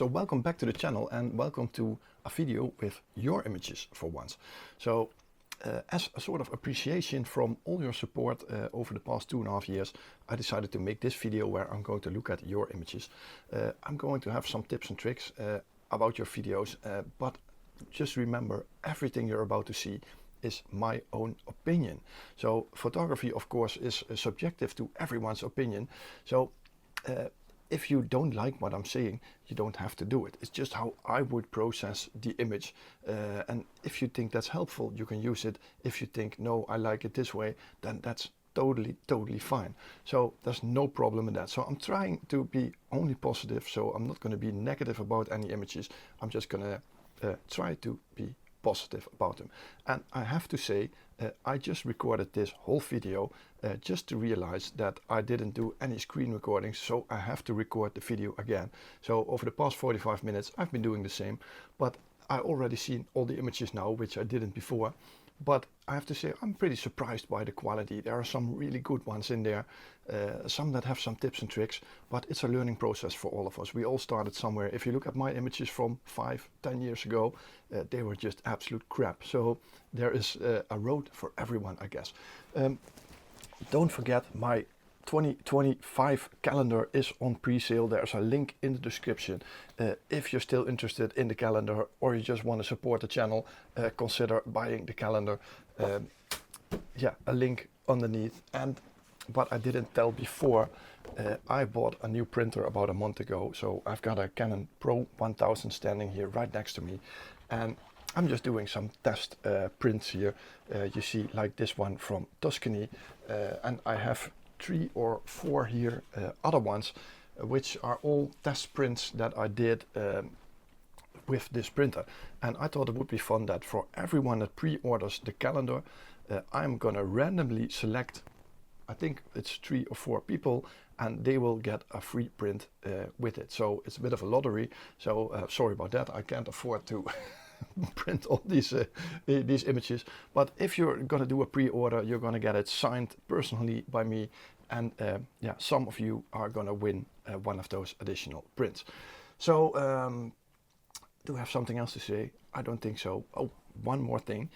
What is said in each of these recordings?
So welcome back to the channel and welcome to a video with your images for once. So as a sort of appreciation from all your support over the past 2.5 years, I decided to make this video where I'm going to look at your images. I'm going to have some tips and tricks about your videos, but just remember, everything you're about to see is my own opinion. So photography, of course, is subjective to everyone's opinion. So if you don't like what I'm saying, you don't have to do it. It's just how I would process the image. And if you think that's helpful, you can use it. If you think, no, I like it this way, then that's totally fine. So there's no problem in that. So I'm trying to be only positive. So I'm not going to be negative about any images. I'm just going to try to be positive about them. And I have to say, I just recorded this whole video just to realize that I didn't do any screen recordings, so I have to record the video again. So over the past 45 minutes I've been doing the same, but I already seen all the images now, which I didn't before. But I have to say, I'm pretty surprised by the quality. There are some really good ones in there, some that have some tips and tricks, but it's a learning process for all of us. We all started somewhere. If you look at my images from 5-10 years ago, they were just absolute crap. So there is a road for everyone, I guess. Don't forget, my 2025 calendar is on pre-sale. There's a link in the description. If you're still interested in the calendar or you just want to support the channel, consider buying the calendar. Yeah, a link underneath. And what I didn't tell before, I bought a new printer about a month ago. So I've got a Canon Pro 1000 standing here right next to me, and I'm just doing some test prints here. You see, like this one from Tuscany, and I have 3 or 4 here, other ones, which are all test prints that I did with this printer. And I thought it would be fun that for everyone that pre-orders the calendar, I'm gonna randomly select, I think it's 3 or 4 people, and they will get a free print with it. So it's a bit of a lottery. So sorry about that, I can't afford to print all these images, but if you're gonna do a pre-order, you're gonna get it signed personally by me, and yeah, some of you are gonna win one of those additional prints. So do I have something else to say? I don't think so. Oh, one more thing.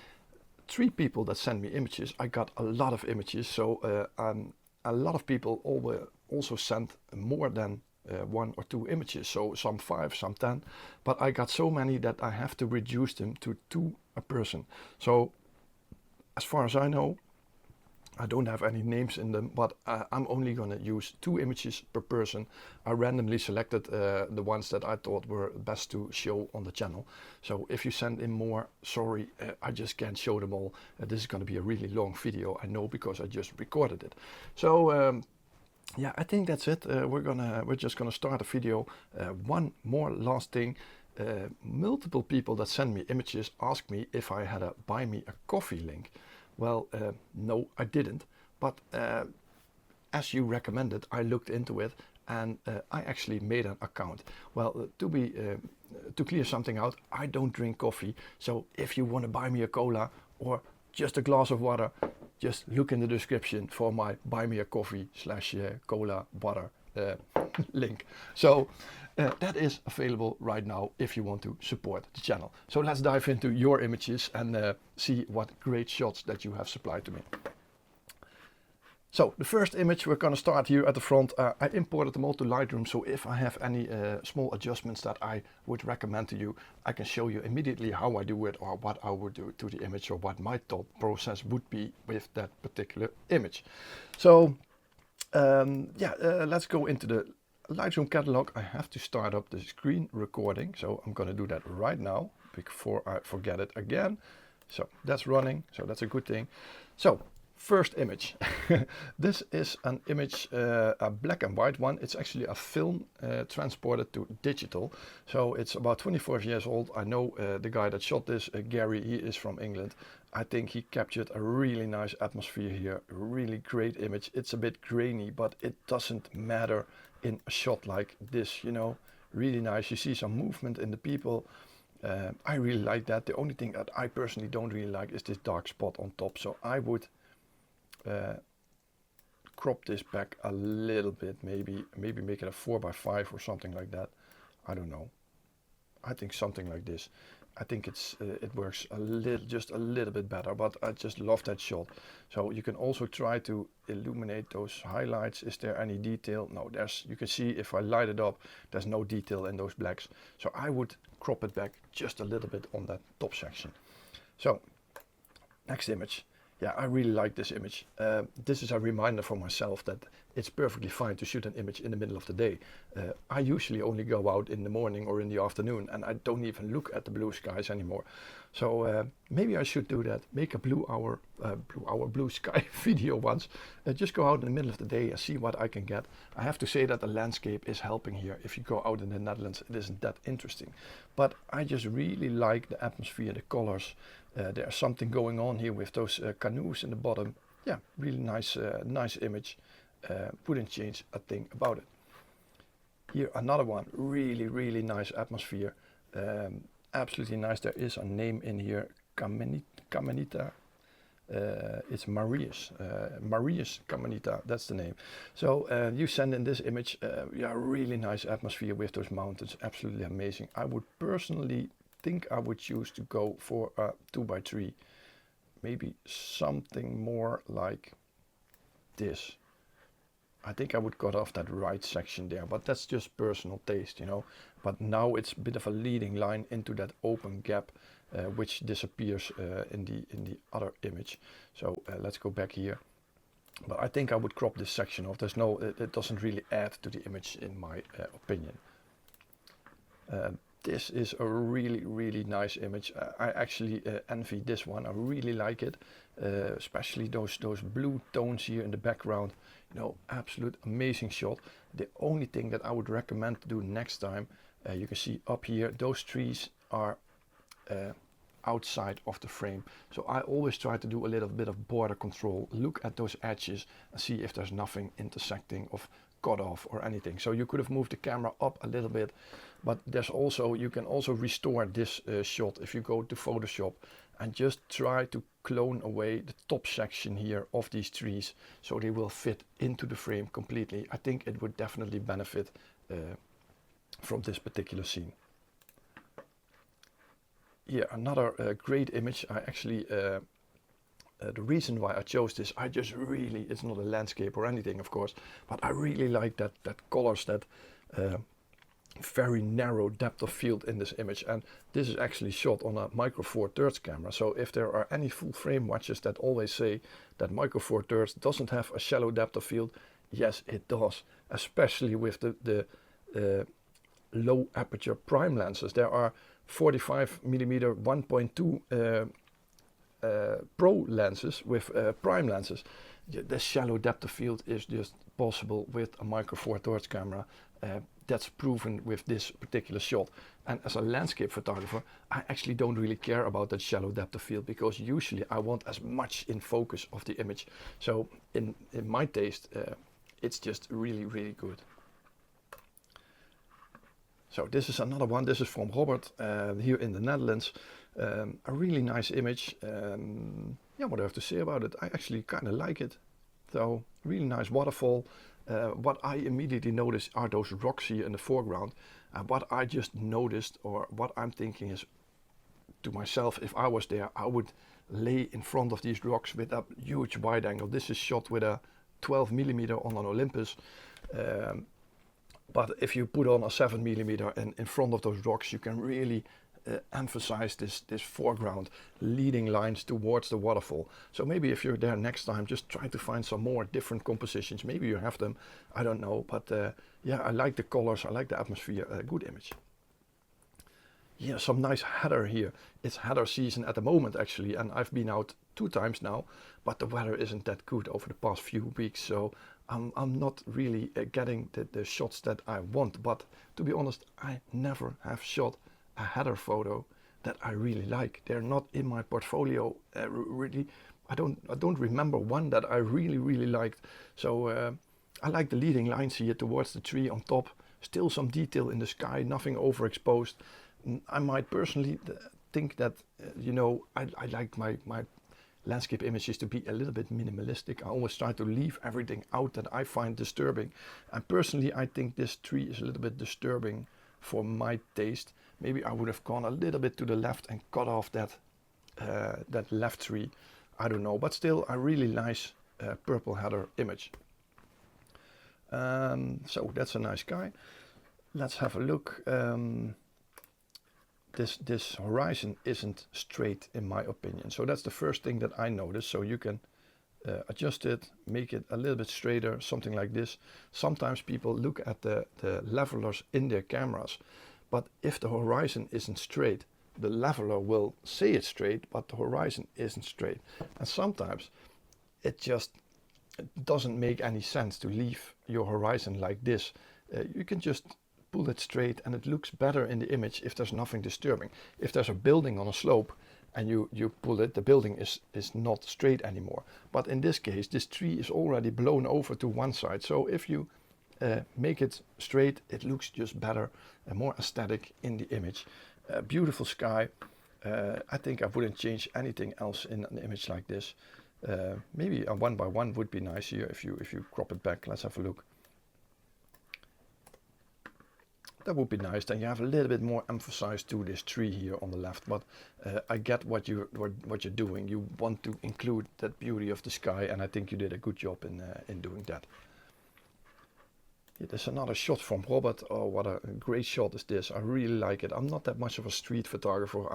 3 people that send me images. I got a lot of images, so a lot of people also sent more than 1 or 2 images, so some 5, some 10, but I got so many that I have to reduce them to 2 a person. So as far as I know, I don't have any names in them, but I'm only going to use 2 images per person. I randomly selected the ones that I thought were best to show on the channel. So if you send in more, sorry, I just can't show them all. This is going to be a really long video, I know, because I just recorded it. So yeah, I think that's it. We're just gonna start a video. One more last thing. Multiple people that send me images ask me if I had a buy me a coffee link. Well, no, I didn't. But as you recommended, I looked into it, and I actually made an account. Well, to clear something out, I don't drink coffee. So if you want to buy me a cola or just a glass of water, just look in the description for my buy me a coffee / cola water link. So that is available right now if you want to support the channel. So let's dive into your images and see what great shots that you have supplied to me. So the first image, we're going to start here at the front. I imported them all to Lightroom, so if I have any small adjustments that I would recommend to you, I can show you immediately how I do it, or what I would do to the image, or what my thought process would be with that particular image. So yeah, let's go into the Lightroom catalog. I have to start up the screen recording, so I'm going to do that right now before I forget it again. So that's running, so that's a good thing. So first image. This is an image, a black and white one. It's actually a film transported to digital. So it's about 24 years old. I know the guy that shot this, Gary, he is from England. I think he captured a really nice atmosphere here. Really great image. It's a bit grainy, but it doesn't matter in a shot like this, you know. Really nice. You see some movement in the people. I really like that. The only thing that I personally don't really like is this dark spot on top. So I would crop this back a little bit, maybe make it a 4x5 or something like that. I don't know. I think something like this. I think it works just a little bit better, but I just love that shot. So you can also try to illuminate those highlights. Is there any detail? No, you can see if I light it up, there's no detail in those blacks. So I would crop it back just a little bit on that top section. So next image. Yeah, I really like this image. This is a reminder for myself that it's perfectly fine to shoot an image in the middle of the day. I usually only go out in the morning or in the afternoon, and I don't even look at the blue skies anymore. So maybe I should do that. Make a blue sky video once. Just go out in the middle of the day and see what I can get. I have to say that the landscape is helping here. If you go out in the Netherlands, it isn't that interesting. But I just really like the atmosphere, the colors. There's something going on here with those canoes in the bottom. Yeah, really nice, nice image. Wouldn't change a thing about it. Here another one, really, really nice atmosphere. Absolutely nice. There is a name in here, Caminita. It's Marius Caminita, that's the name. So you send in this image, yeah, really nice atmosphere with those mountains, absolutely amazing. I would personally think I would choose to go for a 2x3, maybe something more like this. I think I would cut off that right section there, but that's just personal taste, you know. But now it's a bit of a leading line into that open gap, which disappears in the other image. So let's go back here. But I think I would crop this section off. There's no, it doesn't really add to the image in my opinion. This is a really, really nice image. I actually envy this one. I really like it, especially those blue tones here in the background. You know, absolute amazing shot. The only thing that I would recommend to do next time, you can see up here, those trees are outside of the frame. So I always try to do a little bit of border control, look at those edges and see if there's nothing intersecting of cut off or anything. So you could have moved the camera up a little bit, but there's also, you can also restore this shot if you go to Photoshop and just try to clone away the top section here of these trees so they will fit into the frame completely. I think it would definitely benefit from this particular scene. Here another great image. I actually the reason why I chose this, I just really, it's not a landscape or anything of course, but I really like that colors, that very narrow depth of field in this image. And this is actually shot on a Micro Four Thirds camera. So if there are any full frame watchers that always say that Micro Four Thirds doesn't have a shallow depth of field, yes it does, especially with the low aperture prime lenses. There are 45mm 1.2 pro lenses with prime lenses. The shallow depth of field is just possible with a Micro Four Thirds camera. That's proven with this particular shot. And as a landscape photographer, I actually don't really care about that shallow depth of field, because usually I want as much in focus of the image. So in my taste, it's just really, really good. So this is another one. This is from Robert here in the Netherlands. A really nice image. Yeah, what do I have to say about it? I actually kind of like it. So really nice waterfall. What I immediately noticed are those rocks here in the foreground. What I just noticed, or what I'm thinking is, to myself, if I was there, I would lay in front of these rocks with a huge wide angle. This is shot with a 12mm on an Olympus. But if you put on a 7mm and in front of those rocks, you can really emphasize this foreground, leading lines towards the waterfall. So maybe if you're there next time, just try to find some more different compositions. Maybe you have them, I don't know. But yeah, I like the colors, I like the atmosphere, good image. Yeah, some nice heather here. It's heather season at the moment actually, and I've been out 2 times now, but the weather isn't that good over the past few weeks, so I'm not really getting the shots that I want. But to be honest, I never have shot a heather photo that I really like. They're not in my portfolio really. I don't remember one that I really liked. So I like the leading lines here towards the tree on top. Still some detail in the sky, nothing overexposed. I might personally think that you know, I like my landscape images to be a little bit minimalistic. I always try to leave everything out that I find disturbing. And personally, I think this tree is a little bit disturbing for my taste. Maybe I would have gone a little bit to the left and cut off that that left tree. I don't know, but still a really nice purple header image. So that's a nice guy. Let's have a look. This horizon isn't straight in my opinion. So that's the first thing that I noticed. So you can adjust it, make it a little bit straighter, something like this. Sometimes people look at the levelers in their cameras, but if the horizon isn't straight, the leveler will say it's straight, but the horizon isn't straight. And sometimes it just doesn't make any sense to leave your horizon like this. You can just pull it straight and it looks better in the image if there's nothing disturbing. If there's a building on a slope and you pull it, the building is not straight anymore. But in this case, this tree is already blown over to one side. So if you make it straight, it looks just better and more aesthetic in the image. Beautiful sky. I think I wouldn't change anything else in an image like this. Maybe a 1x1 would be nice here if you crop it back. Let's have a look. That would be nice. Then you have a little bit more emphasis to this tree here on the left. But I get what you're doing. You want to include that beauty of the sky, and I think you did a good job in doing that. Yeah, there's another shot from Robert. Oh, what a great shot is this. I really like it. I'm not that much of a street photographer.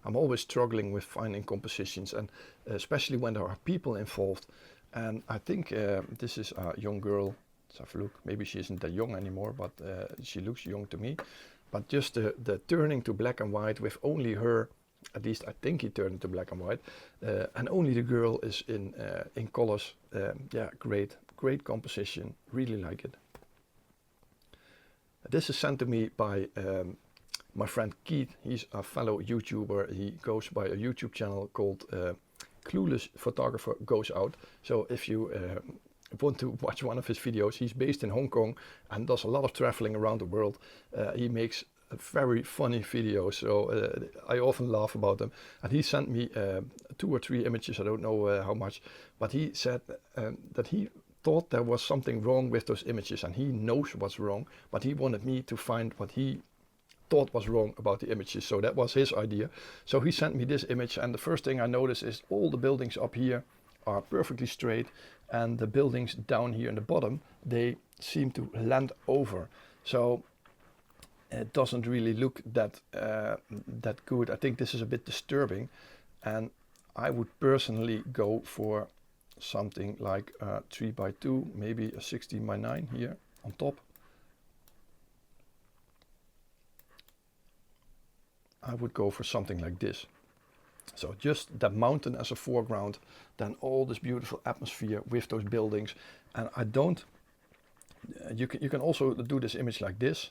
I'm always struggling with finding compositions, and especially when there are people involved. And I think this is a young girl. Let's have a look. Maybe she isn't that young anymore, but she looks young to me. But just the turning to black and white with only her, at least I think he turned to black and white, and only the girl is in colors. Yeah, great composition. Really like it. This is sent to me by my friend Keith. He's a fellow YouTuber. He goes by a YouTube channel called Clueless Photographer Goes Out. So if you want to watch one of his videos, he's based in Hong Kong and does a lot of traveling around the world. He makes very funny videos, so I often laugh about them. And he sent me 2 or 3 images, I don't know how much, but he said that he thought there was something wrong with those images, and he knows what's wrong, but he wanted me to find what he thought was wrong about the images. So that was his idea. So he sent me this image, and the first thing I noticed is all the buildings up here are perfectly straight, and the buildings down here in the bottom, they seem to land over. So it doesn't really look that that good. I think this is a bit disturbing, and I would personally go for something like a 3x2, maybe a 16x9 here on top. I would go for something like this. So just that mountain as a foreground, then all this beautiful atmosphere with those buildings. And I don't, you can also do this image like this.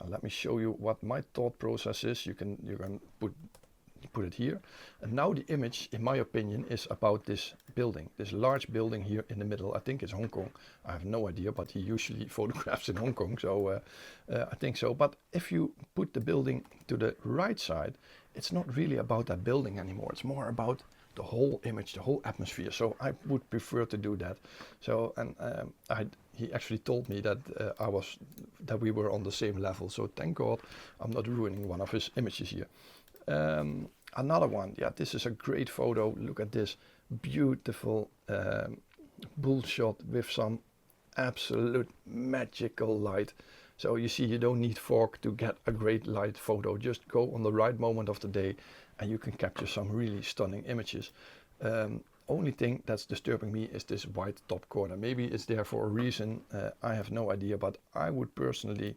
Let me show you what my thought process is. You can put it here. And now the image, in my opinion, is about this building, this large building here in the middle. I think it's Hong Kong. I have no idea, but he usually photographs in Hong Kong, so I think so. But if you put the building to the right side, it's not really about that building anymore. It's more about the whole image, the whole atmosphere. So I would prefer to do that. So, and he actually told me that that we were on the same level. So thank God I'm not ruining one of his images here. Another one, yeah, this is a great photo. Look at this beautiful bull shot with some absolute magical light. So you see, you don't need fog to get a great light photo. Just go on the right moment of the day and you can capture some really stunning images. Only thing that's disturbing me is this white top corner. Maybe it's there for a reason, I have no idea, but I would personally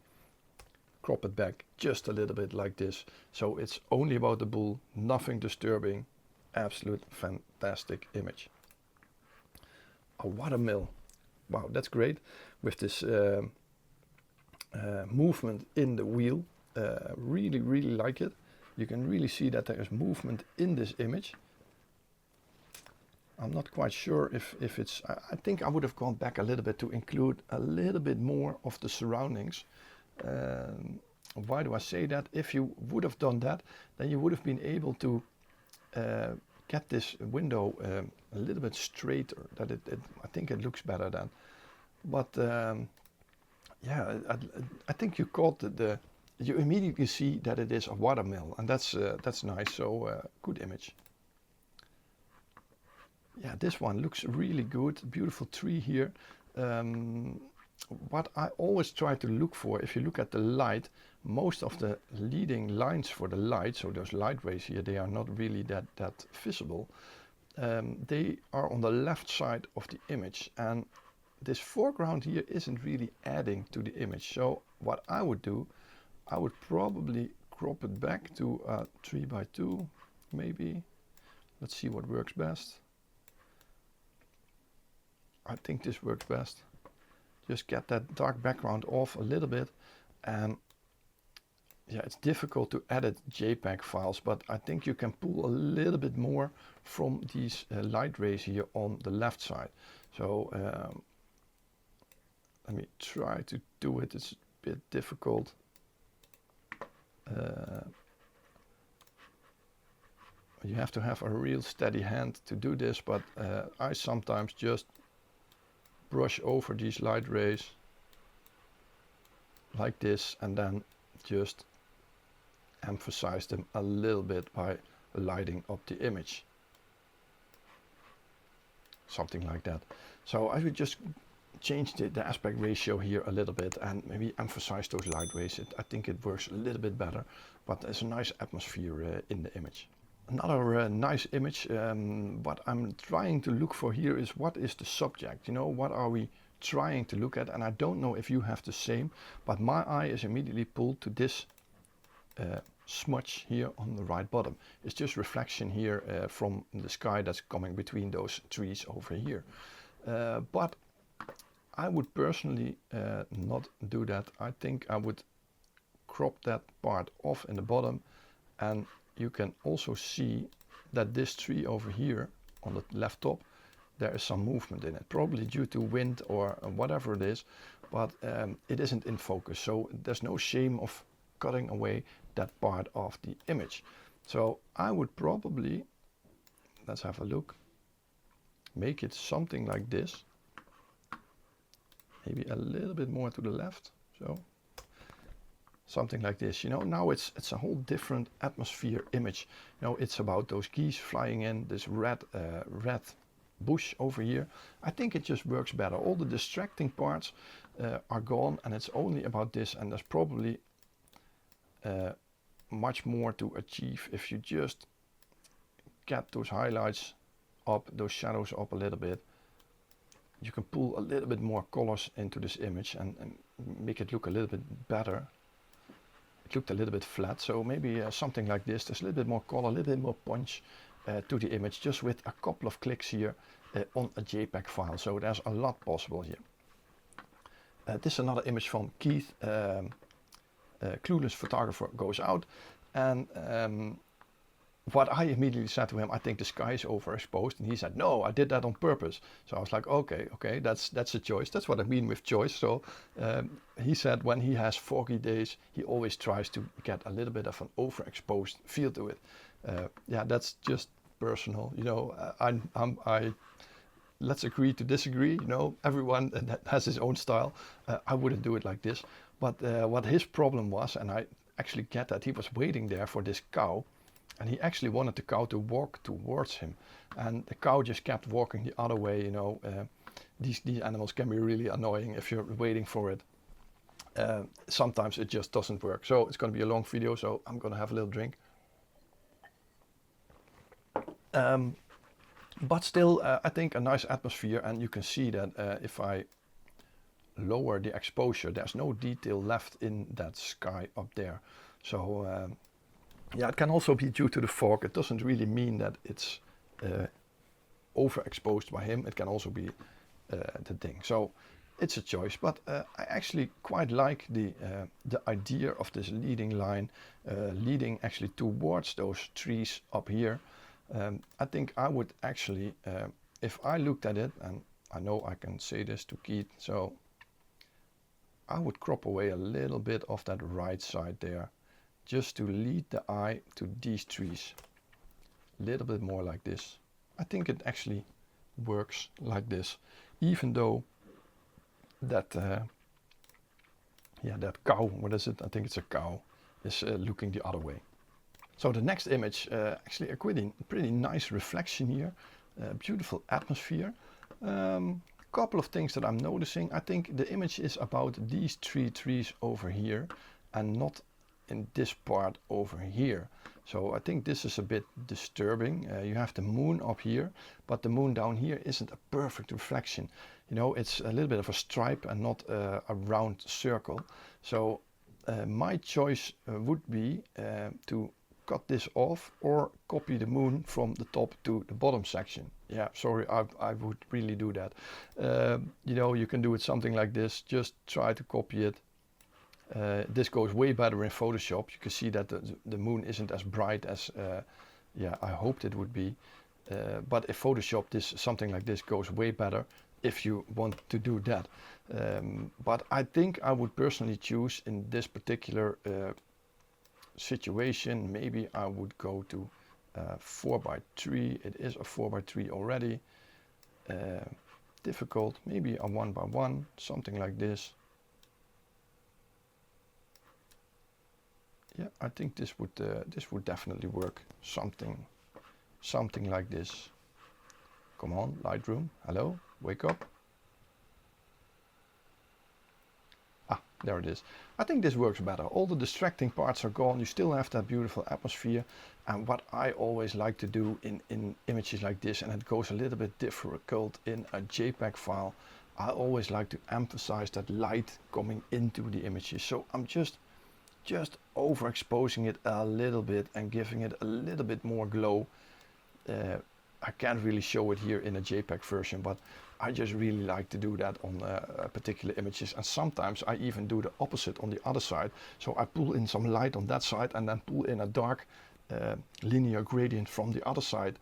crop it back just a little bit like this. So it's only about the bull, nothing disturbing. Absolute fantastic image. A watermill. Wow, that's great. With this movement in the wheel. Really like it. You can really see that there is movement in this image. I'm not quite sure if it's, I think I would have gone back a little bit to include a little bit more of the surroundings. Why do I say that? If you would have done that, then you would have been able to get this window a little bit straighter. That I think it looks better then. But yeah, I think you caught you immediately see that it is a watermill, and that's nice. So good image. Yeah, this one looks really good. Beautiful tree here. What I always try to look for, if you look at the light, most of the leading lines for the light, so those light rays here, they are not really that visible. They are on the left side of the image, and this foreground here isn't really adding to the image. So what I would do, I would probably crop it back to 3:2 maybe. Let's see what works best. I think this works best. Just get that dark background off a little bit, and yeah, it's difficult to edit JPEG files, but I think you can pull a little bit more from these light rays here on the left side. So let me try to do it. It's a bit difficult. You have to have a real steady hand to do this, but I sometimes just brush over these light rays like this, and then just emphasize them a little bit by lighting up the image. Something like that. So I would just change the aspect ratio here a little bit and maybe emphasize those light rays. I think it works a little bit better, but there's a nice atmosphere in the image. Another nice image, what I'm trying to look for here is what is the subject, you know, what are we trying to look at, and I don't know if you have the same, but my eye is immediately pulled to this smudge here on the right bottom. It's just reflection here from the sky that's coming between those trees over here. But I would personally not do that. I think I would crop that part off in the bottom, and you can also see that this tree over here on the left top, there is some movement in it, probably due to wind or whatever it is, but it isn't in focus, so there's no shame of cutting away that part of the image. So I would probably, let's have a look, make it something like this, maybe a little bit more to the left, so something like this. You know, now it's a whole different atmosphere image. You know, it's about those geese flying in, this red bush over here. I think it just works better. All the distracting parts are gone, and it's only about this, and there's probably much more to achieve if you just get those highlights up, those shadows up a little bit. You can pull a little bit more colors into this image and make it look a little bit better. It looked a little bit flat, so maybe something like this. There's a little bit more color, a little bit more punch to the image, just with a couple of clicks here on a JPEG file. So there's a lot possible here. This is another image from Keith, Clueless Photographer Goes Out, and what I immediately said to him, I think the sky is overexposed, and he said, no, I did that on purpose. So I was like, okay, that's a choice. That's what I mean with choice. So he said when he has foggy days, he always tries to get a little bit of an overexposed feel to it. Yeah, that's just personal, you know. Let's agree to disagree, you know. Everyone has his own style. I wouldn't do it like this. But what his problem was, and I actually get that, he was waiting there for this cow, and he actually wanted the cow to walk towards him, and the cow just kept walking the other way. You know, these animals can be really annoying if you're waiting for it. Sometimes it just doesn't work. So it's going to be a long video, so I'm going to have a little drink. But still, I think a nice atmosphere, and you can see that if I lower the exposure, there's no detail left in that sky up there. So yeah, it can also be due to the fog. It doesn't really mean that it's overexposed by him. It can also be the thing. So it's a choice, but I actually quite like the idea of this leading line, leading actually towards those trees up here. I think I would actually, if I looked at it, and I know I can say this to Keith, so I would crop away a little bit of that right side there, just to lead the eye to these trees. A little bit more like this. I think it actually works like this, even though that, yeah, that cow, what is it? I think it's a cow. is looking the other way. So the next image, actually a pretty nice reflection here, beautiful atmosphere. Couple of things that I'm noticing. I think the image is about these 3 trees over here and not in this part over here. So I think this is a bit disturbing. You have the moon up here, but the moon down here isn't a perfect reflection. You know, it's a little bit of a stripe and not a round circle. So my choice would be to cut this off or copy the moon from the top to the bottom section. Yeah, sorry, I would really do that. You know, you can do it something like this. Just try to copy it. This goes way better in Photoshop. You can see that the moon isn't as bright as yeah, I hoped it would be. But if Photoshop, something like this goes way better if you want to do that. But I think I would personally choose in this particular situation, maybe I would go to 4x3. It is a 4x3 already. Difficult, maybe a 1x1, something like this. Yeah, I think this would definitely work. Something like this. Come on, Lightroom, hello, wake up. Ah, there it is. I think this works better. All the distracting parts are gone. You still have that beautiful atmosphere. And what I always like to do in images like this, and it goes a little bit difficult in a JPEG file, I always like to emphasize that light coming into the images. So I'm just overexposing it a little bit and giving it a little bit more glow. I can't really show it here in a JPEG version, but I just really like to do that on particular images. And sometimes I even do the opposite on the other side. So I pull in some light on that side and then pull in a dark linear gradient from the other side,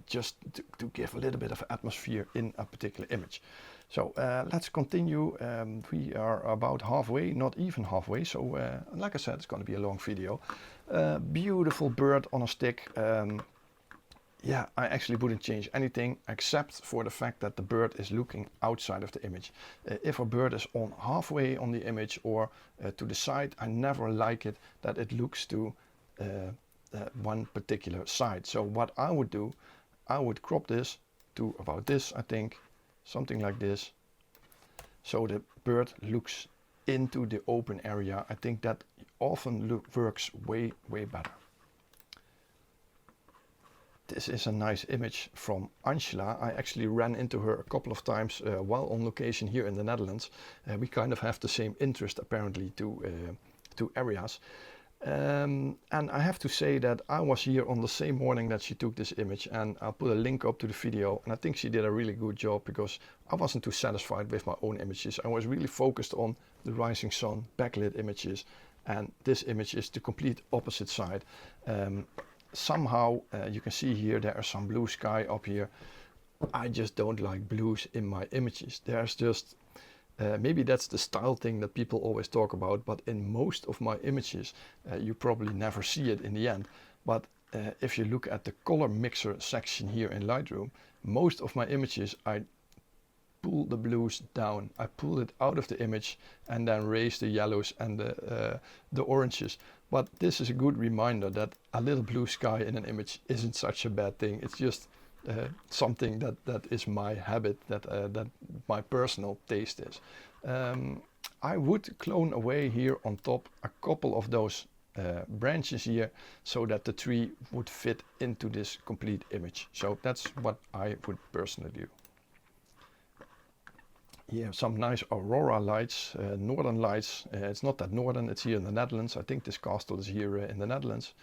just to give a little bit of atmosphere in a particular image. So let's continue. We are about halfway, not even halfway. So like I said, it's going to be a long video. Beautiful bird on a stick. Yeah, I actually wouldn't change anything except for the fact that the bird is looking outside of the image. If a bird is on halfway on the image or to the side, I never like it that it looks to one particular side. So what I would do, I would crop this to about this, I think, something like this. So the bird looks into the open area. I think that often works way better. This is a nice image from Angela. I actually ran into her a couple of times while on location here in the Netherlands. We kind of have the same interest apparently to areas. And I have to say that I was here on the same morning that she took this image, and I'll put a link up to the video, and I think she did a really good job because I wasn't too satisfied with my own images. I was really focused on the rising sun, backlit images, and this image is the complete opposite side. Somehow you can see here there is some blue sky up here. I just don't like blues in my images. There's just maybe that's the style thing that people always talk about, but in most of my images you probably never see it in the end. But if you look at the color mixer section here in Lightroom, most of my images I pull the blues down. I pull it out of the image and then raise the yellows and the oranges. But this is a good reminder that a little blue sky in an image isn't such a bad thing. It's just something that is my habit, that my personal taste is. I would clone away here on top a couple of those branches here so that the tree would fit into this complete image. So that's what I would personally do. Here some nice aurora lights, northern lights. It's not that northern, it's here in the Netherlands. I think this castle is here in the Netherlands.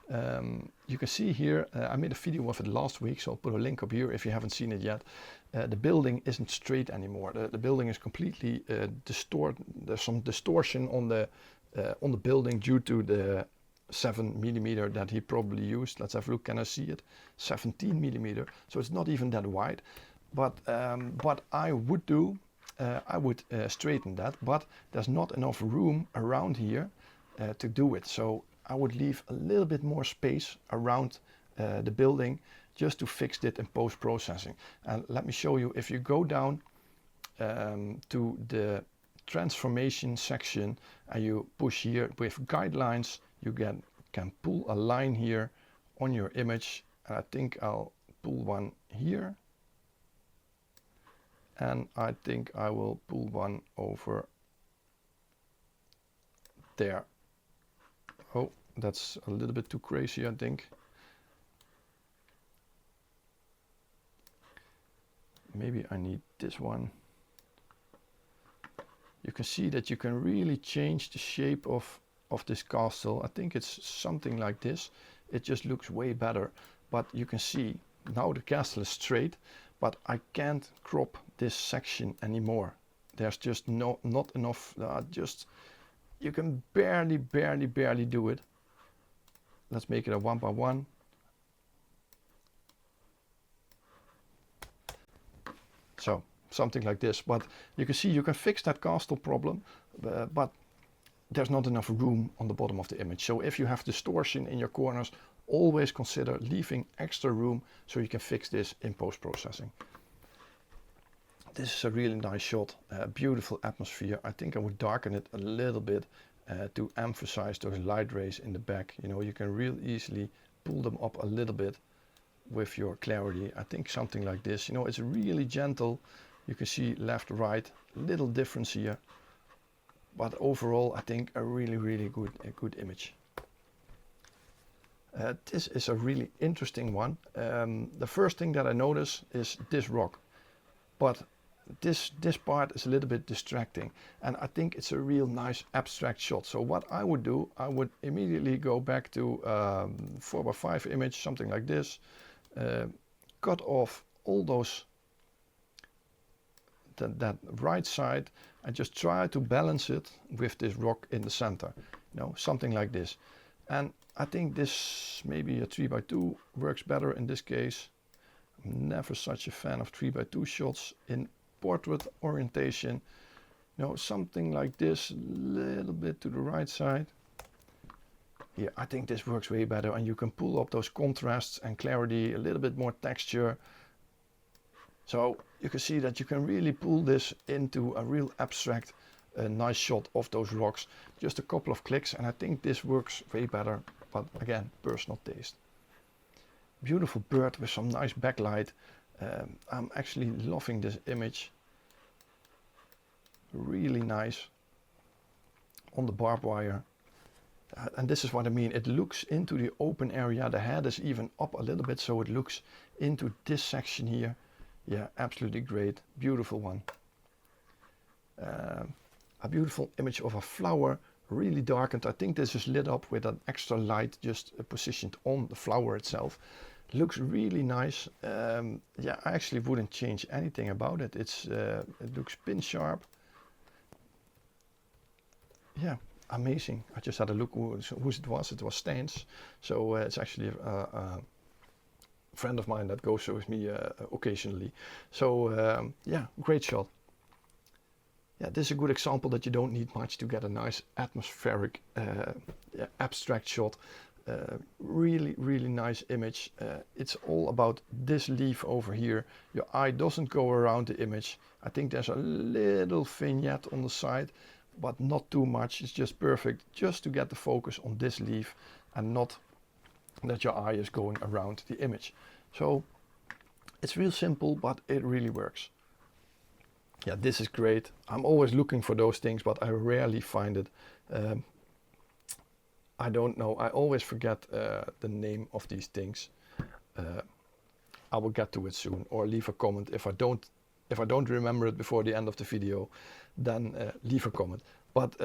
You can see here, I made a video of it last week, so I'll put a link up here if you haven't seen it yet. The building isn't straight anymore. The building is completely distorted. There's some distortion on the building due to the 7mm that he probably used. Let's have a look, can I see it? 17mm, so it's not even that wide. But what I would do, I would straighten that, but there's not enough room around here to do it. So I would leave a little bit more space around the building just to fix it in post-processing. And let me show you, if you go down to transformation section and you push here with guidelines, you can pull a line here on your image. And I think I'll pull one here, and I think I will pull one over there. Oh, that's a little bit too crazy, I think. Maybe I need this one. You can see that you can really change the shape of this castle. I think it's something like this. It just looks way better. But you can see now the castle is straight, but I can't crop this section anymore. There's just not enough, you can barely do it. Let's make it a 1 by 1. So something like this, but you can see you can fix that castle problem, but there's not enough room on the bottom of the image. So if you have distortion in your corners, always consider leaving extra room so you can fix this in post-processing. This is a really nice shot, beautiful atmosphere. I think I would darken it a little bit to emphasize those light rays in the back. You know, you can real easily pull them up a little bit with your clarity. I think something like this. You know, it's really gentle. You can see left, right, little difference here. But overall, I think a really good image. This is a really interesting one. The first thing that I notice is this rock, but this part is a little bit distracting, and I think it's a real nice abstract shot. So what I would do, I would immediately go back to 4x5 image, something like this, cut off all those that right side, and just try to balance it with this rock in the center, you know, something like this. And I think this maybe a 3x2 works better in this case. I'm never such a fan of 3x2 shots in portrait orientation. You know, something like this, a little bit to the right side. Yeah, I think this works way better, and you can pull up those contrasts and clarity, a little bit more texture. So you can see that you can really pull this into a real abstract, nice shot of those rocks. Just a couple of clicks, and I think this works way better. But again, personal taste. Beautiful bird with some nice backlight. I'm actually loving this image. Really nice on the barbed wire. And this is what I mean. It looks into the open area. The head is even up a little bit, so it looks into this section here. Yeah, absolutely great. Beautiful one. A beautiful image of a flower, really darkened. I think this is lit up with an extra light just positioned on the flower itself. Looks really nice. Yeah, I actually wouldn't change anything about it. It looks pin sharp. Yeah, amazing. I just had a look whose it was. It was Stan's. So it's actually a friend of mine that goes with me occasionally. So yeah, great shot. Yeah, this is a good example that you don't need much to get a nice atmospheric yeah, abstract shot. Really nice image. It's all about this leaf over here. Your eye doesn't go around the image. I think there's a little vignette on the side, but not too much. It's just perfect just to get the focus on this leaf and not that your eye is going around the image. So it's real simple, but it really works. Yeah, this is great. I'm always looking for those things, but I rarely find it. I don't know. I always forget the name of these things. I will get to it soon, or leave a comment if I don't remember it before the end of the video. Then leave a comment. But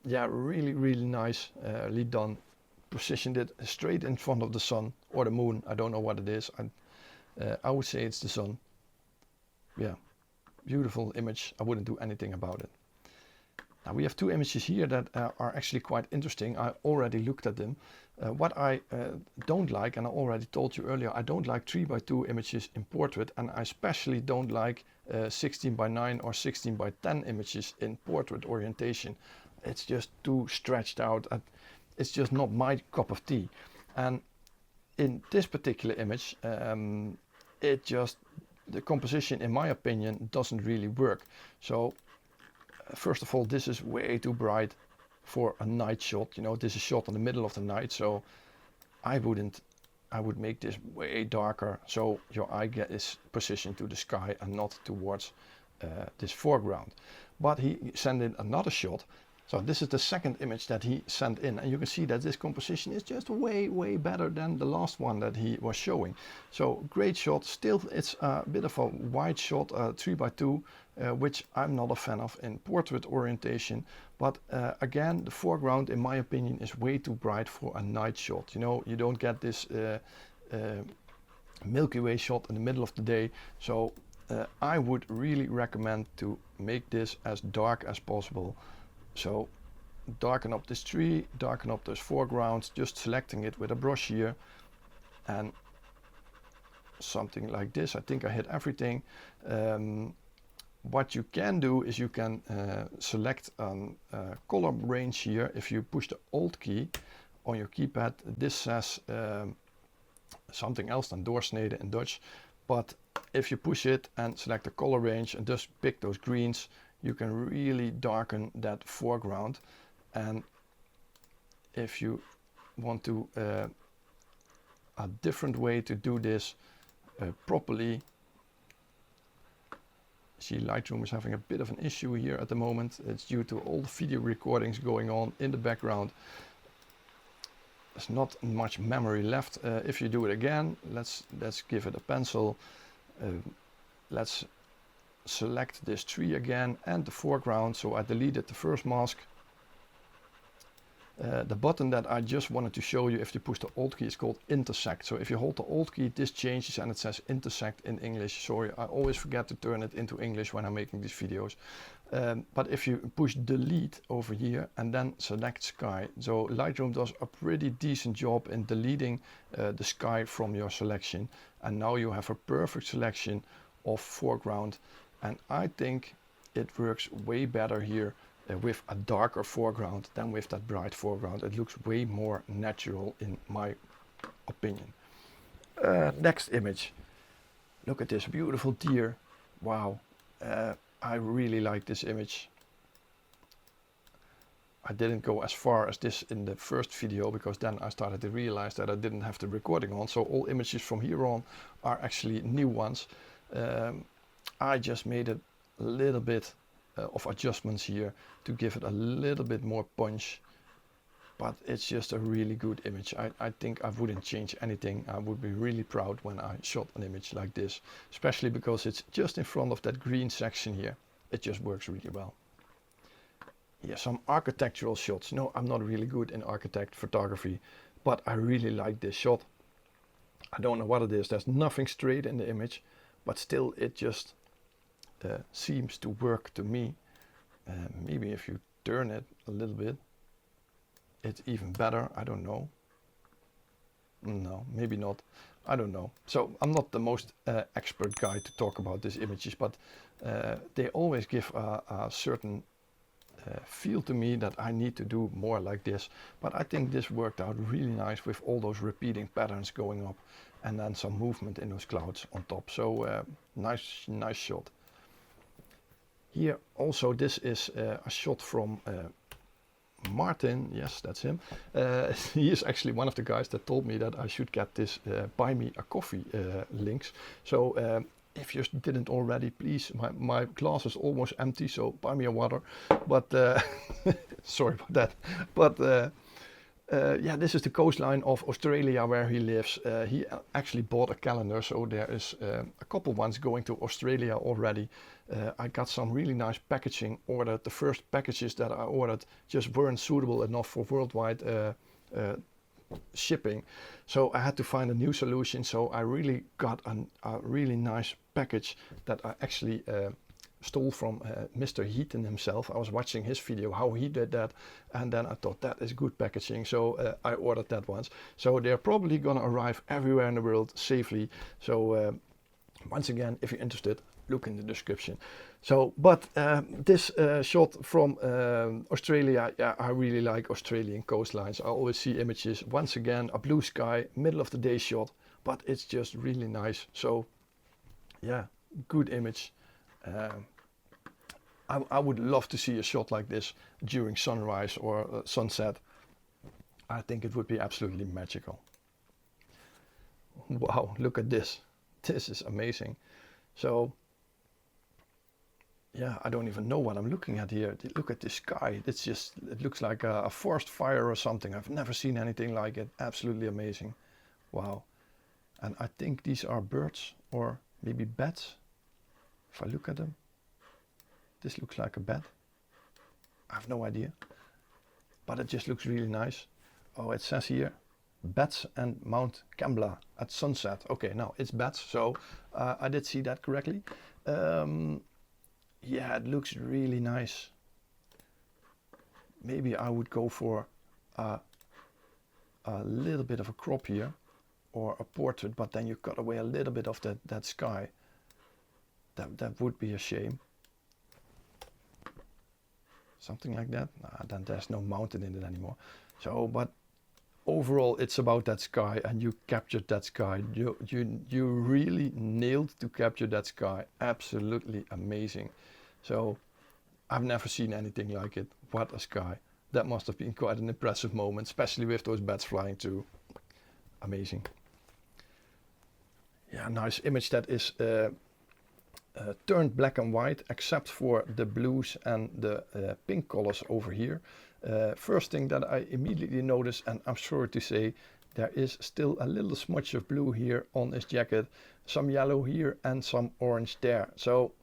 yeah, really nicely done. Positioned it straight in front of the sun or the moon. I don't know what it is. I would say it's the sun. Yeah, beautiful image. I wouldn't do anything about it. Now we have two images here that are actually quite interesting. I already looked at them. What I don't like, and I already told you earlier, I don't like 3x2 images in portrait, and I especially don't like 16:9 or 16:10 images in portrait orientation. It's just too stretched out. It's just not my cup of tea. And in this particular image, the composition, in my opinion, doesn't really work. So first of all, this is way too bright for a night shot. You know, this is shot in the middle of the night, so I would make this way darker so your eye is positioned to the sky and not towards this foreground. But he sent in another shot. So this is the second image that he sent in, and you can see that this composition is just way better than the last one that he was showing. So great shot. Still, it's a bit of a wide shot, 3x2, which I'm not a fan of in portrait orientation. But again, the foreground, in my opinion, is way too bright for a night shot. You know, you don't get this Milky Way shot in the middle of the day. So I would really recommend to make this as dark as possible. So darken up this tree, darken up those foregrounds, just selecting it with a brush here, and something like this. I think I hit everything. What you can do is you can select a color range here. If you push the Alt key on your keypad, this says something else than doorsnede in Dutch. But if you push it and select the color range and just pick those greens, you can really darken that foreground. And if you want to a different way to do this properly, see, Lightroom is having a bit of an issue here at the moment. It's due to all the video recordings going on in the background. There's not much memory left. If you do it again, let's give it a pencil. Let's select this tree again and the foreground. So I deleted the first mask. The button that I just wanted to show you, if you push the Alt key, is called intersect. So if you hold the Alt key, this changes and it says intersect in English. Sorry, I always forget to turn it into English when I'm making these videos. But if you push delete over here and then select sky, so Lightroom does a pretty decent job in deleting the sky from your selection. And now you have a perfect selection of foreground. And I think it works way better here with a darker foreground than with that bright foreground. It looks way more natural in my opinion. Next image. Look at this beautiful deer. Wow. I really like this image. I didn't go as far as this in the first video because then I started to realize that I didn't have the recording on. So all images from here on are actually new ones. I just made a little bit of adjustments here to give it a little bit more punch, but it's just a really good image. I think I wouldn't change anything. I would be really proud when I shot an image like this, especially because it's just in front of that green section here. It just works really well. Yeah, some architectural shots. No, I'm not really good in architect photography, but I really like this shot. I don't know what it is. There's nothing straight in the image, but still it just seems to work to me. Maybe if you turn it a little bit, it's even better. I don't know. No, maybe not. I don't know. So I'm not the most expert guy to talk about these images, but they always give a certain feel to me that I need to do more like this. But I think this worked out really nice with all those repeating patterns going up and then some movement in those clouds on top. So nice shot. Here also, this is a shot from Martin. Yes, that's him. He is actually one of the guys that told me that I should get this buy me a coffee links. So if you didn't already, please, my glass is almost empty, so buy me a water. But sorry about that. But yeah, this is the coastline of Australia where he lives. He actually bought a calendar, so there is a couple ones going to Australia already. I got some really nice packaging ordered. The first packages that I ordered just weren't suitable enough for worldwide shipping, so I had to find a new solution. So I really got a really nice package that I actually stole from Mr. Heaton himself. I was watching his video how he did that, and then I thought that is good packaging, so I ordered that once. So they're probably gonna arrive everywhere in the world safely. So once again, if you're interested, look in the description. So, but this shot from Australia, yeah, I really like Australian coastlines. I always see images, once again, a blue sky, middle of the day shot, but it's just really nice. So, yeah, good image. I would love to see a shot like this during sunrise or sunset. I think it would be absolutely magical. Wow, look at this. This is amazing. So yeah, I don't even know what I'm looking at here. Look at the sky. It's just, it looks like a forest fire or something. I've never seen anything like it. Absolutely amazing. Wow. And I think these are birds or maybe bats. If I look at them, this looks like a bat. I have no idea, but it just looks really nice. Oh, it says here, bats and Mount Kembla at sunset. Okay, now it's bats, so I did see that correctly. Yeah, it looks really nice. Maybe I would go for a little bit of a crop here or a portrait, but then you cut away a little bit of that sky. That would be a shame. Something like that. Nah, then there's no mountain in it anymore. So, but overall, it's about that sky, and you captured that sky. You really nailed to capture that sky. Absolutely amazing. So, I've never seen anything like it. What a sky. That must have been quite an impressive moment, especially with those bats flying too. Amazing. Yeah, nice image that is turned black and white, except for the blues and the pink colors over here. First thing that I immediately noticed, and I'm sorry to say, there is still a little smudge of blue here on his jacket, some yellow here and some orange there. So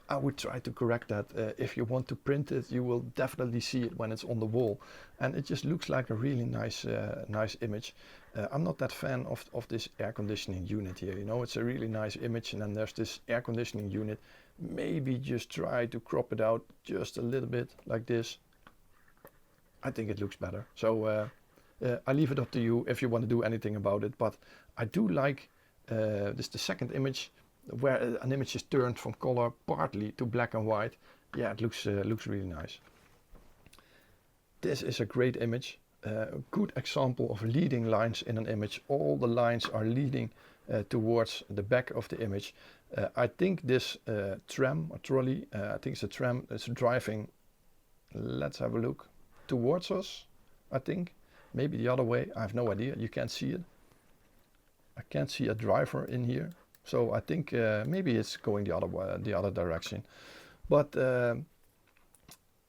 I would try to correct that. If you want to print it, you will definitely see it when it's on the wall, and it just looks like a really nice nice image. I'm not that fan of this air conditioning unit here. You know, it's a really nice image, and then there's this air conditioning unit. Maybe just try to crop it out just a little bit like this. I think it looks better. So I leave it up to you if you want to do anything about it. But I do like this, the second image, where an image is turned from color partly to black and white. Yeah, it looks really nice. This is a great image. A good example of leading lines in an image. All the lines are leading towards the back of the image. I think this tram or trolley, I think it's a tram, it's driving, let's have a look, towards us, I think. Maybe the other way, I have no idea, you can't see it. I can't see a driver in here. So I think maybe it's going the other direction. But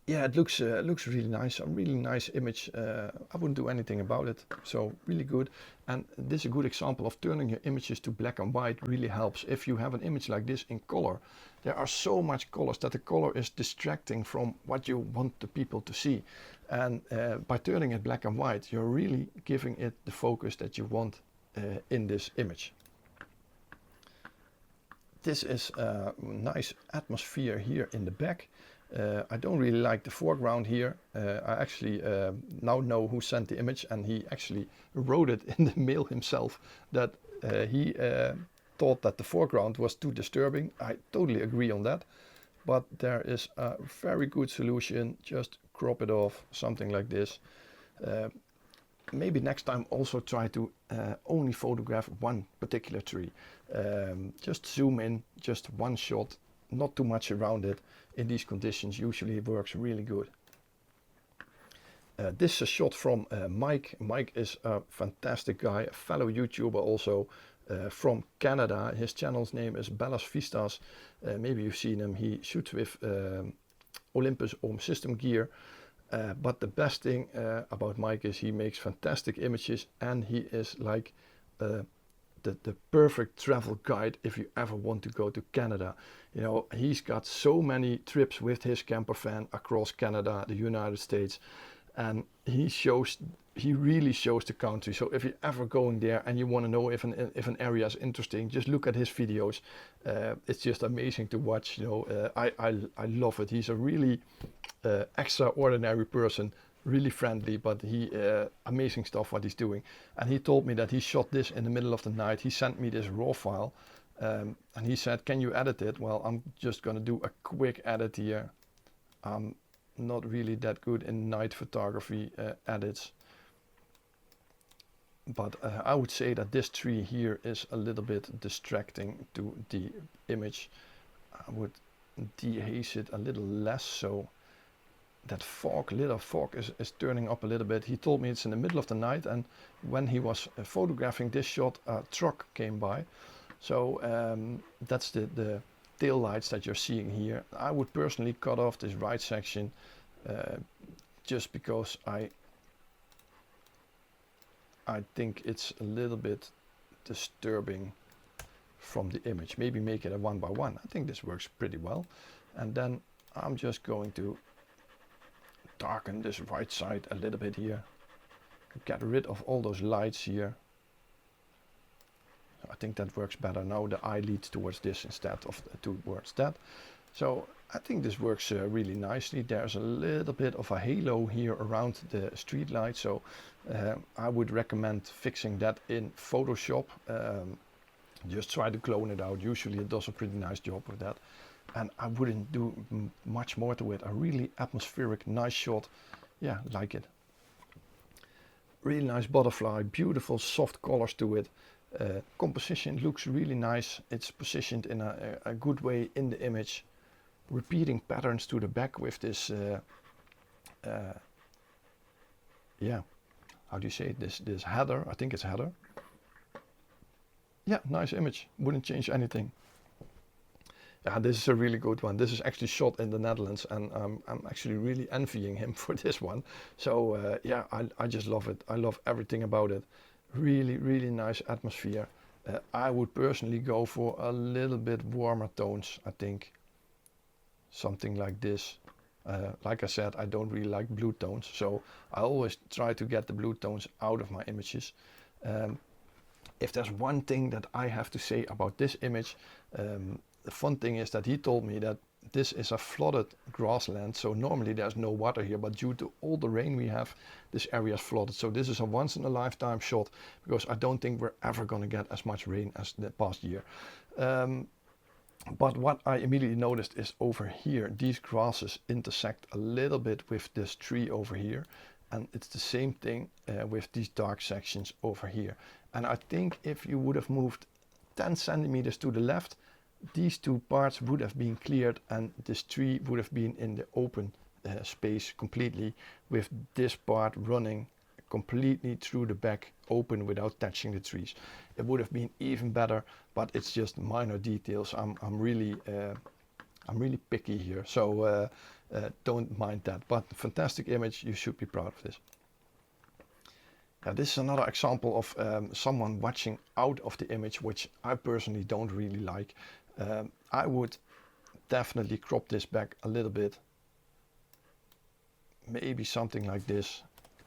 yeah, it looks really nice. A really nice image. I wouldn't do anything about it. So really good. And this is a good example of turning your images to black and white. Really helps. If you have an image like this in color, there are so much colors that the color is distracting from what you want the people to see. And by turning it black and white, you're really giving it the focus that you want in this image. This is a nice atmosphere here in the back. I don't really like the foreground here. I actually now know who sent the image, and he actually wrote it in the mail himself that he thought that the foreground was too disturbing. I totally agree on that, but there is a very good solution. Just crop it off, something like this. Maybe next time also try to only photograph one particular tree. Just zoom in, just one shot, not too much around it. In these conditions usually it works really good. This is a shot from Mike. Mike is a fantastic guy, a fellow YouTuber also from Canada. His channel's name is Bellas Vistas. Maybe you've seen him. He shoots with Olympus system gear. But the best thing about Mike is he makes fantastic images, and he is like the perfect travel guide if you ever want to go to Canada. You know, he's got so many trips with his camper van across Canada, the United States, and he really shows the country. So if you're ever going there and you want to know if an area is interesting, just look at his videos. It's just amazing to watch. You know, I love it. He's a really extraordinary person, really friendly, but he amazing stuff what he's doing. And he told me that he shot this in the middle of the night. He sent me this raw file, and he said, "Can you edit it?" Well, I'm just gonna do a quick edit here. I'm not really that good in night photography edits, but I would say that this tree here is a little bit distracting to the image. I would dehaze it a little less, so that little fog is turning up a little bit. He told me it's in the middle of the night, and when he was photographing this shot, a truck came by. So that's the tail lights that you're seeing here. I would personally cut off this right section just because I think it's a little bit disturbing from the image. Maybe make it a 1x1. I think this works pretty well. And then I'm just going to darken this right side a little bit here. Get rid of all those lights here. I think that works better. Now the eye leads towards this instead of towards that. So I think this works really nicely. There's a little bit of a halo here around the street light, so I would recommend fixing that in Photoshop. Just try to clone it out. Usually it does a pretty nice job with that. And I wouldn't do much more to it. A really atmospheric, nice shot. Yeah, like it. Really nice butterfly, beautiful soft colors to it. Composition looks really nice. It's positioned in a good way in the image. Repeating patterns to the back with this, yeah, how do you say it? This header, I think it's header. Yeah, nice image. Wouldn't change anything. Yeah, this is a really good one. This is actually shot in the Netherlands, and I'm actually really envying him for this one. So yeah, I just love it. I love everything about it. Really, really nice atmosphere. I would personally go for a little bit warmer tones, I think. Something like this. Like I said, I don't really like blue tones, so I always try to get the blue tones out of my images. If there's one thing that I have to say about this image, the fun thing is that he told me that this is a flooded grassland, so normally there's no water here, but due to all the rain we have, this area is flooded. So this is a once in a lifetime shot, because I don't think we're ever going to get as much rain as the past year. But what I immediately noticed is over here, these grasses intersect a little bit with this tree over here. And it's the same thing with these dark sections over here. And I think if you would have moved 10 centimeters to the left, these two parts would have been cleared and this tree would have been in the open space completely, with this part running completely through the back open without touching the trees. It would have been even better, but it's just minor details. I'm really picky here, so don't mind that. But fantastic image, you should be proud of this. This is another example of someone watching out of the image, which I personally don't really like. I would definitely crop this back a little bit. Maybe something like this.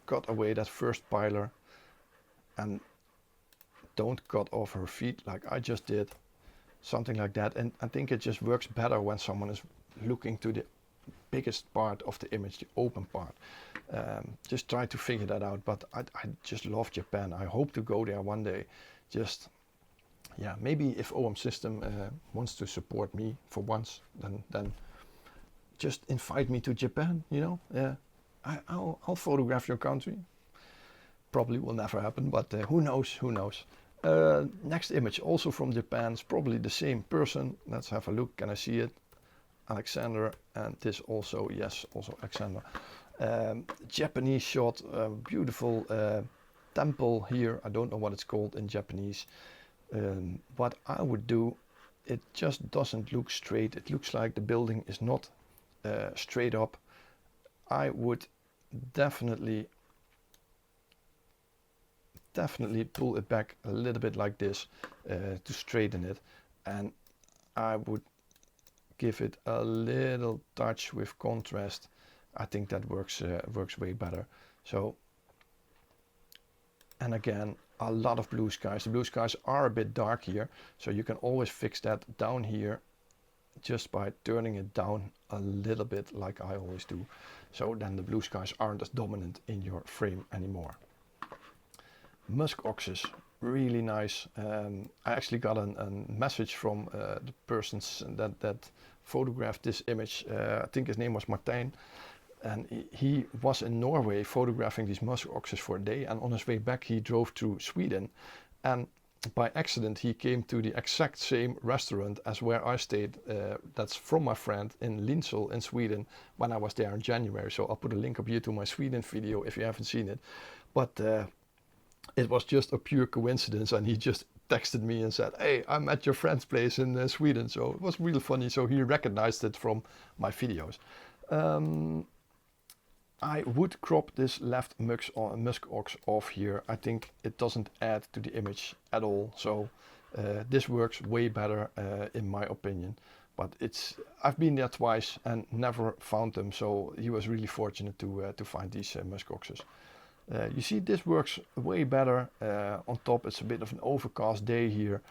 Cut away that first pilar and don't cut off her feet like I just did. Something like that. And I think it just works better when someone is looking to the biggest part of the image, the open part. Just try to figure that out. But I just love Japan. I hope to go there one day. Just, yeah, maybe if OM System wants to support me for once, then just invite me to Japan, you know. Yeah, I'll photograph your country. Probably will never happen, but who knows, who knows. Next image, also from Japan. It's probably the same person. Let's have a look. Can I see it? Alexander, and this also, yes, also Alexander. Japanese shot, beautiful temple here. I don't know what it's called in Japanese. What I would do, it just doesn't look straight. It looks like the building is not straight up. I would definitely pull it back a little bit like this to straighten it, and I would give it a little touch with contrast. I think that works way better. So, and again, a lot of blue skies. The blue skies are a bit dark here, so you can always fix that down here just by turning it down a little bit like I always do. So then the blue skies aren't as dominant in your frame anymore. Musk oxes, really nice. I actually got a message from the person that photographed this image. I think his name was Martijn, and he was in Norway photographing these musk oxes for a day, and on his way back he drove through Sweden, and by accident he came to the exact same restaurant as where I stayed. That's from my friend in Linsel in Sweden when I was there in January. So I'll put a link up here to my Sweden video if you haven't seen it. But it was just a pure coincidence, and he just texted me and said, "Hey, I'm at your friend's place in Sweden." So it was really funny. So he recognized it from my videos. I would crop this left musk ox off here. I think it doesn't add to the image at all. So this works way better in my opinion. But I've been there twice and never found them. So he was really fortunate to find these musk oxes. You see, this works way better. On top, it's a bit of an overcast day here.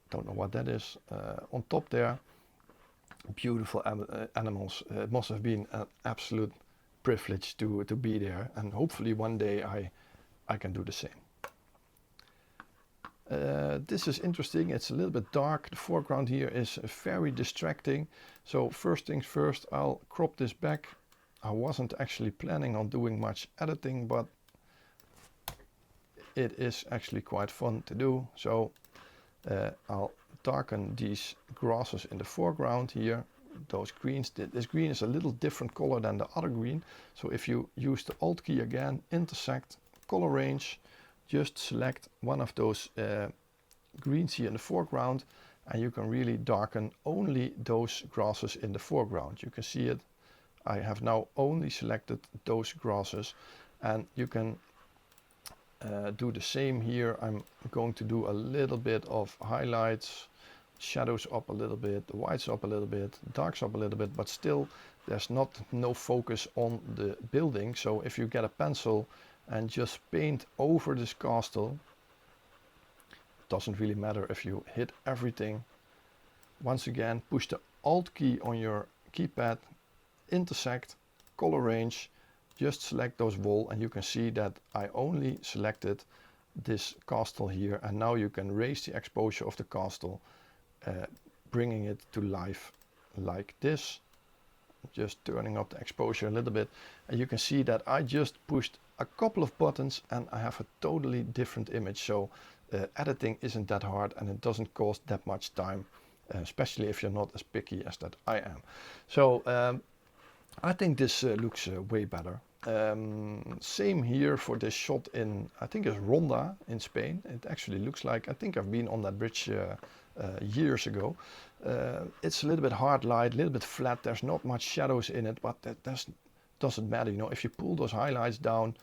Don't know what that is. On top there, beautiful animals. It must have been an absolute privilege to be there, and hopefully one day I can do the same. This is interesting. It's a little bit dark. The foreground here is very distracting. So first things first, I'll crop this back. I wasn't actually planning on doing much editing, but it is actually quite fun to do. So I'll darken these grasses in the foreground here. Those greens, this green is a little different color than the other green. So if you use the Alt key again, intersect, color range, just select one of those greens here in the foreground, and you can really darken only those grasses in the foreground. You can see it. I have now only selected those grasses, and you can do the same here. I'm going to do a little bit of highlights, shadows up a little bit, the whites up a little bit, darks up a little bit, but still there's no focus on the building. So if you get a pencil and just paint over this castle, it doesn't really matter if you hit everything. Once again, push the Alt key on your keypad, intersect, color range, just select those wall, and you can see that I only selected this castle here, and now you can raise the exposure of the castle, bringing it to life like this, just turning up the exposure a little bit, and you can see that I just pushed a couple of buttons and I have a totally different image. So editing isn't that hard, and it doesn't cost that much time, especially if you're not as picky as that I am. So I think this looks way better. Same here for this shot in, I think it's Ronda in Spain. It actually looks like, I think I've been on that bridge years ago. It's a little bit hard light, a little bit flat. There's not much shadows in it, but that doesn't matter. You know, if you pull those highlights down,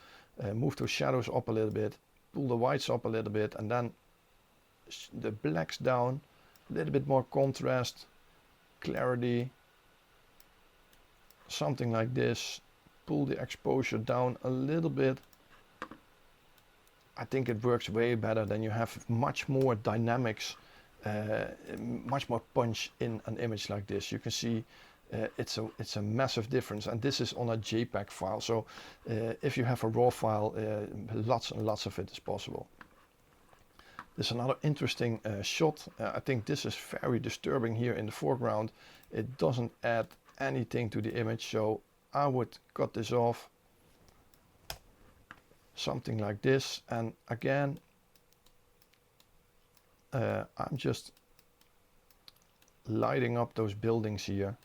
move those shadows up a little bit, pull the whites up a little bit, and then the blacks down, a little bit more contrast, clarity, something like this, pull the exposure down a little bit. I think it works way better. Than you have much more dynamics, much more punch in an image like this. You can see it's a massive difference, and this is on a JPEG file. So if you have a RAW file, lots and lots of it is possible. There's another interesting shot. I think this is very disturbing here in the foreground. It doesn't add anything to the image, so I would cut this off, something like this. And again, I'm just lighting up those buildings here.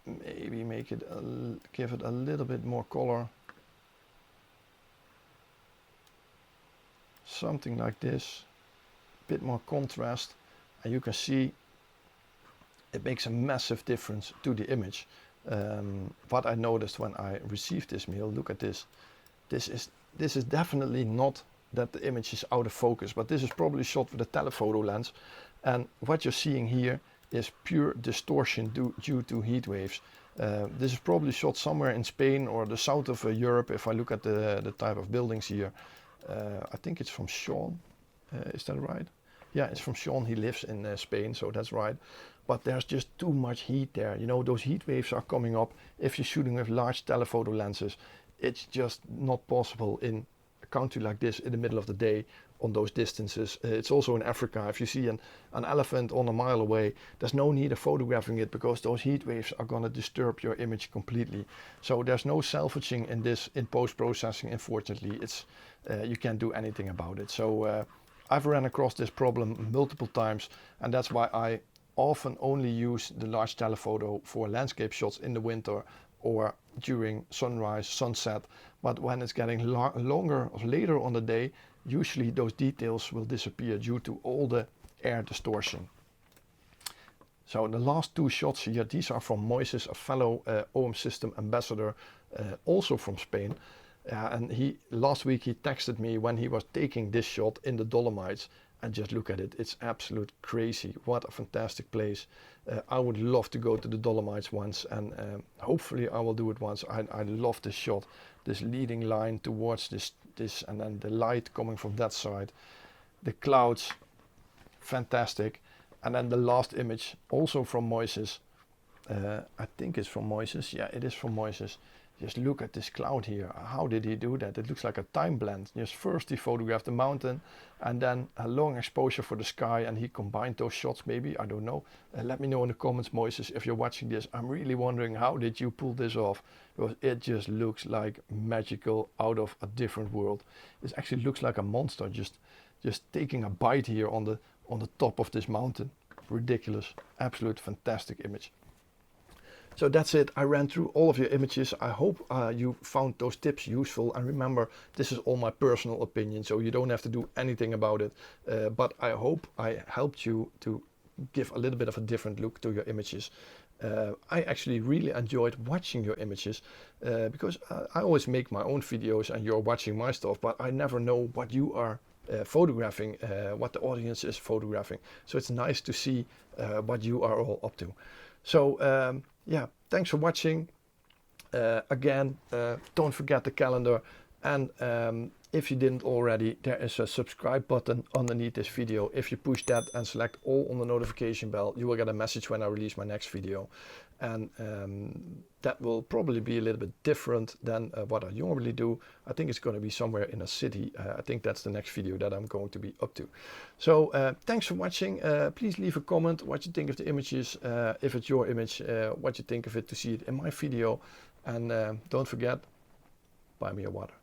Maybe make it give it a little bit more color, something like this, a bit more contrast, and you can see it makes a massive difference to the image. What I noticed when I received this mail, look at this. This is definitely not that the image is out of focus, but this is probably shot with a telephoto lens, and what you're seeing here is pure distortion due to heat waves. This is probably shot somewhere in Spain or the south of Europe. If I look at the type of buildings here, I think it's from Sean. Is that right? Yeah, it's from Sean. He lives in Spain, so that's right. But there's just too much heat there. You know, those heat waves are coming up. If you're shooting with large telephoto lenses, it's just not possible in country like this in the middle of the day on those distances. It's also in Africa. If you see an elephant on a mile away, there's no need of photographing it because those heat waves are going to disturb your image completely. So there's no salvaging in this in post-processing, unfortunately. It's you can't do anything about it. So I've ran across this problem multiple times, and that's why I often only use the large telephoto for landscape shots in the winter or during sunrise, sunset. But when it's getting longer or later on the day, usually those details will disappear due to all the air distortion. So the last two shots here, these are from Moises, a fellow OM System ambassador, also from Spain. And last week he texted me when he was taking this shot in the Dolomites, and just look at it, it's absolute crazy. What a fantastic place. I would love to go to the Dolomites once, and hopefully I will do it once. I love this shot, this leading line towards this, and then the light coming from that side, the clouds, fantastic. And then the last image, also from Moises, I think it's from Moises, yeah, it is from Moises. Just look at this cloud here. How did he do that? It looks like a time blend. Just first he photographed the mountain and then a long exposure for the sky, and he combined those shots maybe, I don't know. Let me know in the comments, Moises, if you're watching this. I'm really wondering, how did you pull this off? Because it just looks like magical, out of a different world. It actually looks like a monster just taking a bite here on the top of this mountain. Ridiculous, absolute fantastic image. So that's it. I ran through all of your images. I hope you found those tips useful. And remember, this is all my personal opinion, so you don't have to do anything about it. But I hope I helped you to give a little bit of a different look to your images. I actually really enjoyed watching your images because I always make my own videos and you're watching my stuff, but I never know what you are photographing, what the audience is photographing. So it's nice to see what you are all up to. So yeah, thanks for watching. Again, don't forget the calendar, and if you didn't already, there is a subscribe button underneath this video. If you push that and select all on the notification bell, you will get a message when I release my next video. And that will probably be a little bit different than what I normally do. I think it's going to be somewhere in a city. I think that's the next video that I'm going to be up to. So thanks for watching. Please leave a comment what you think of the images, if it's your image, what you think of it to see it in my video. And don't forget, buy me a water.